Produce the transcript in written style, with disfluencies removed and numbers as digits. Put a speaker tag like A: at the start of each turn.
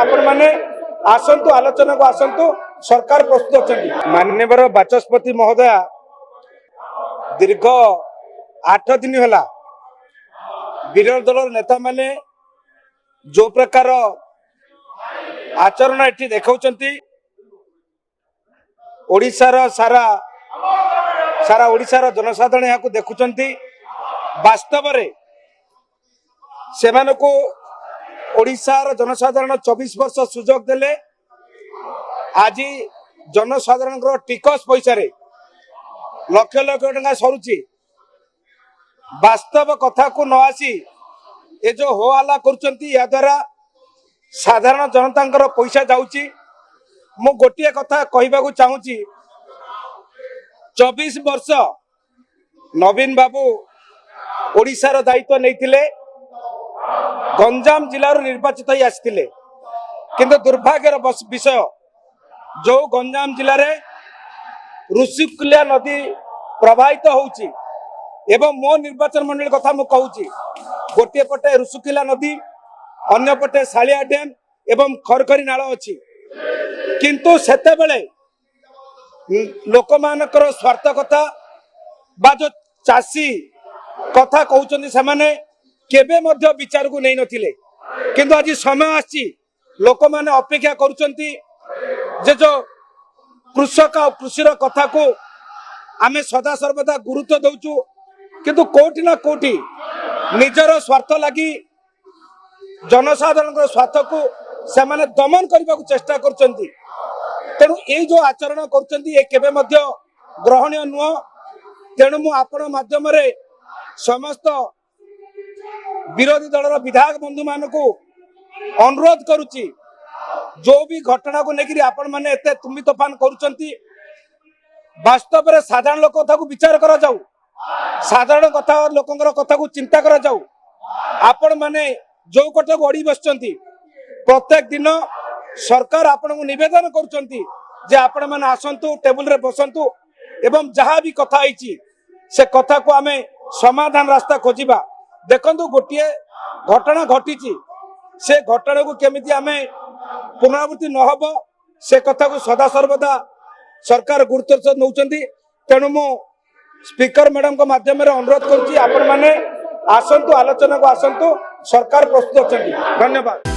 A: आपण माने आसंतु आलोचना को आसंतु सरकार प्रस्तुत अच्छा माननीय बाचस्पति महोदया दीर्घ 8 दिन है विरोधी दल नेता माने जो प्रकार आचरण एटी देखौचंती ओडिशार सारा सारा ओडिशार जनसाधारण यहाँ देखुचंती वास्तव रे सेमानको ओडिशार जनसाधारण 24 वर्ष सुजोग देले आज जनसाधारण टिकस पैसा रे लक्ष लक्ष टका सरुची वास्तव कथा को न आसी ए जो हो हल्ला करुचंती या द्वारा साधारण जनता पैसा जाउची मु गोटे कथा कहबाकू चाहूची 24 वर्ष नवीन बाबू ओडिशार दायित्व नहीं गंजाम जिलार निर्वाचित ही आसते किंतु दुर्भाग्यर विषय जो गंजाम जिले में ऋषिकुल्या नदी प्रवाहित होउची एवं मो निर्वाचन मंडल कथा मु कहूची गोटे पटे ऋषिकुल्या नदी अन्य पटे सालिया डैम एवं खरखरी नाल अच्छी किंतु सेते बेले लोक मानकर स्वार्थ कथा बा जो चाषी कथा कहउचंदी से माने केबे मध्य विचार को नहीं नथिले किंतु आज समय आछि लोक माने अपेक्षा करूचंती जे जो कृषक और कृषिर कथा को आमे सदा सर्वदा गुरुत्व दउचु किंतु कोठी ना कोठी निजर स्वार्थ लगी जनसाधारण स्वार्थ को से माने दमन करने को चेष्टा करचंती तेणु ये जो आचरण करचंती ये केबे मध्य ग्रहणीय नुह तेणु मु आपण माध्यम रे समस्त विरोधी दलर विधायक बंधु मान को अनुरोध करुची जो भी घटना को लेकर आपण माने एते तुमी तोफान करुचंती वास्तव रे साधारण लोक कथा को विचार करा जाऊ साधारण कथा लोकंकर कथा को चिंता करा जाऊ आपण माने जो कथा को अड़ी बसचंती प्रत्येक दिन सरकार आपण को निवेदन करुचंती जे आपण माने आसंतु टेबल रे बसंतु एवं जहाँ भी कथा आईची से कथा को आमे समाधान रास्ता खोजिबा देखंतु गोटे घटना घटी से घटना को केमिति आमे पुनरावृत्ति न हबो से कथा को सदा सर्वदा सरकार गुरुत्व नौचंती तेणु मु स्पीकर मैडम को माध्यम रे अनुरोध करूची आपण माने आसंतु आलोचना को आसंतु सरकार प्रस्तुत अछंती धन्यवाद।